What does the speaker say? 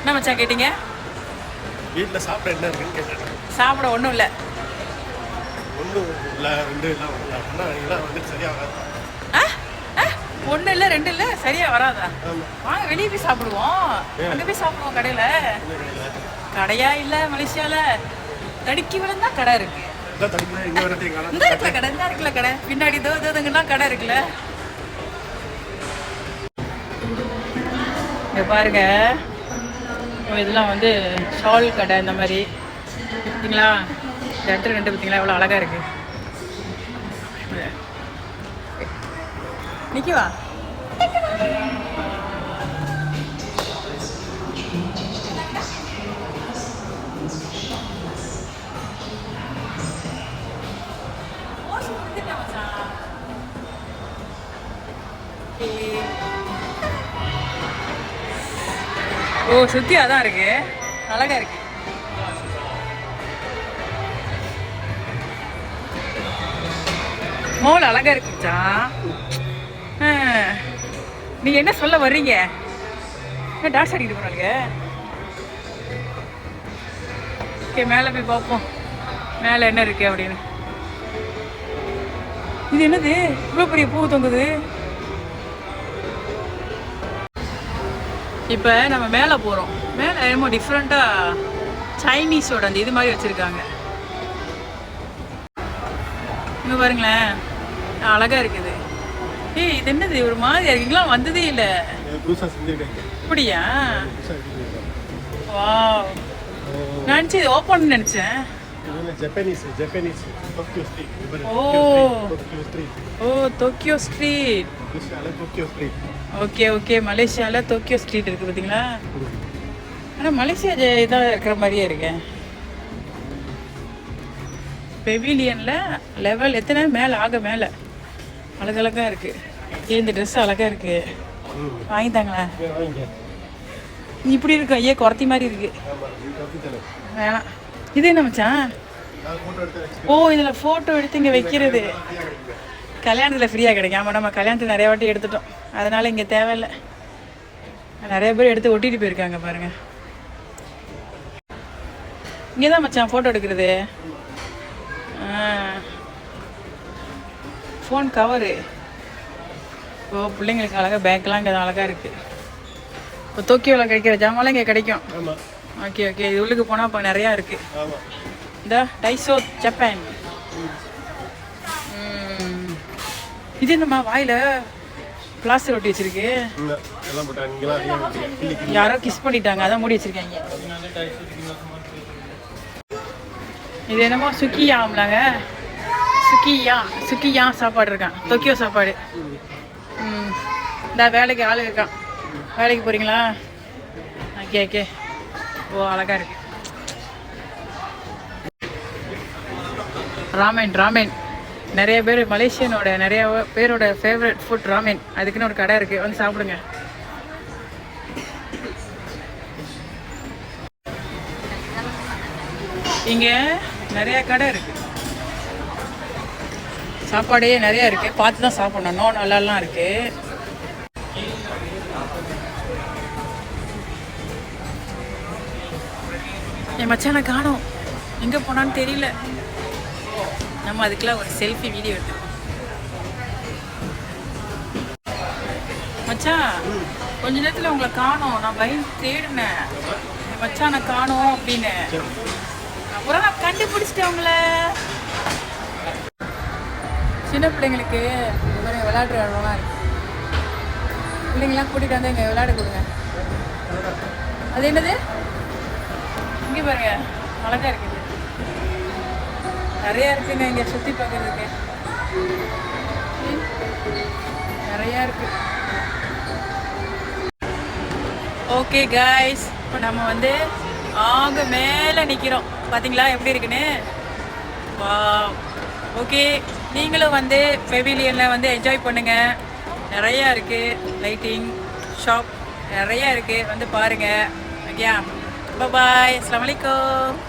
என்ன மச்சான் கேட்டீங்க? வீட்டில் சாப்பிட என்ன இருக்குன்னு கேட்டேன். சாப்பிட ஒன்றும் இல்லை. ஒன்றும் இல்லை, ரெண்டு இல்லை, ஒன்றா இதெல்லாம் வந்து சரியாக வராது. ஒன்றும் இல்லை, ரெண்டு இல்லை, சரியா வராதா? வாங்க வெளியே போய் சாப்பிடுவோம். அங்கே போய் சாப்பிடுவோம் கடையில். கடையா இல்லை மலேசியாவில் தடுக்கி விழுந்தா கடை இருக்கு. இந்த இடத்துல கடை, இந்த இருக்குல்ல கடை, பின்னாடி தோதுங்கெல்லாம் கடை இருக்குல்ல. இங்கே பாருங்க, இதெல்லாம் வந்து ஷால் கடை. இந்த மாதிரி பார்த்தீங்களா? இந்த இடத்துல ரெண்டு பார்த்தீங்களா எவ்வளோ அழகாக இருக்கு. நிற்கவா? ஓ, சுத்தி அதான் இருக்கு, அழகா இருக்கு. மோல் அழகா இருக்குச்சா? நீங்க என்ன சொல்ல வர்றீங்க? டான்ஸ் ஆடிட்டு போறாங்க. ஓகே, மேலே போய் பார்ப்போம் மேலே என்ன இருக்கு அப்படின்னு. இது என்னது இவ்வளோ பெரிய பூ தொங்குது? இப்போ நம்ம மேலே போகிறோம். மேலே என்னமோ டிஃப்ரெண்ட்டாக சைனீஸோட அந்த இது மாதிரி வச்சுருக்காங்க. இங்கே பாருங்களேன், அழகாக இருக்குது. ஏய், இது என்னது ஒரு மாதிரி இருக்குங்களா? வந்ததே இல்லை. அப்படியா? வா, நினச்சி இது ஓப்பன் நினச்சேன். ஓ, டோக்கியோ ஸ்ட்ரீட். ஓகே ஓகே, மலேசியாவில் டோக்கியோ ஸ்ட்ரீட் இருக்குது பார்த்தீங்களா? ஆனால் மலேசியா இதாக இருக்கிற மாதிரியே இருக்கேன். பெவிலியனில் லெவல் எத்தனை மேலே ஆக மேலே அழகழகாக இருக்குது. இந்த ட்ரெஸ் அழகாக இருக்குது, வாங்கித்தாங்களேன். இப்படி இருக்கு, ஐயா குறத்தி மாதிரி இருக்கு. வேணாம். இது என்ன மச்சான்? ஓ, இதில் ஃபோட்டோ எடுத்து இங்கே வைக்கிறது. கல்யாணத்தில் ஃப்ரீயாக கிடைக்கும். ஆமாம், நம்ம கல்யாணத்தில் நிறைய வாட்டி எடுத்துட்டோம், அதனால் இங்கே தேவையில்லை. நிறைய பேர் எடுத்து ஒட்டிட்டு போயிருக்காங்க பாருங்க. இங்கே தான் மச்சான் ஃபோட்டோ எடுக்கிறது. Phone cover. ஓ, பிள்ளைங்களுக்கு அழகாக பேக்கெலாம் இங்கே அழகாக இருக்குது. இப்போ டோக்கியோவில் கிடைக்கிற ஜாமான்லாம் இங்கே கிடைக்கும். ஓகே ஓகே, இது உள்ளுக்கு போனால் இப்போ நிறையா இருக்குது. இந்த டைசோ ஜப்பான். இது என்னம்மா வாயில் பிளாஸ்டர் ஒட்டி வச்சிருக்கு? யாரோ கிஸ் பண்ணிட்டாங்க, அதான் மூடி வச்சிருக்காங்க. இது என்னமோ சுக்கியாம்லாங்க, சுக்கியா சாப்பாடு இருக்கான், டோக்கியோ சாப்பாடு. இந்த வேலைக்கு ஆள் இருக்கான். வேலைக்கு போகிறீங்களா? Okay okay. ஓ, அழகாக இருக்கு. ராமன் நிறைய பேர் மலேசியனோட நிறைய பேரோட ஃபேவரட் ஃபுட் ராமன். அதுக்குன்னு ஒரு கடை இருக்குது, வந்து சாப்பிடுங்க. இங்கே நிறைய கடை இருக்குது, சாப்பாடே நிறையா இருக்குது. பார்த்து தான் சாப்பிடணும், நோ நல்லாலாம் இருக்குது. என் மச்சானை காணோம், எங்கே போனான்னு தெரியல. நம்ம அதுக்கெல்லாம் ஒரு செல்ஃபி வீடியோ எடுத்துக்கோம். மச்சான், கொஞ்ச நேரத்தில் உங்களை காணோம், நான் பயந்து தேடினேன். என் மச்சானை காணோம் அப்படின்னு. அப்புறம் நான் கண்டுபிடிச்சிட்டேன் உங்களை. சின்ன பிள்ளைங்களுக்கு விளையாடுற இடம்லாம் இருக்கு. பிள்ளைங்களாம் கூட்டிகிட்டு வந்து இங்கே விளையாட கொடுங்க. அது என்னது? இங்கே பாருங்க, அழகாக இருக்குது. நிறையா இருக்குங்க இங்கே சுற்றி பார்க்குறதுக்கு, நிறையா இருக்கு. ஓகே காய்ஸ், இப்போ நம்ம வந்து ஆக மேலே நிற்கிறோம். பார்த்தீங்களா எப்படி இருக்குன்னு? வா, ஓகே. நீங்களும் வந்து பெவிலியனில் வந்து என்ஜாய் பண்ணுங்கள். நிறையா இருக்குது, லைட்டிங் ஷாப் நிறையா இருக்குது, வந்து பாருங்கள். ஓகே, பாய், அஸ்ஸலாமு அலைக்கும்.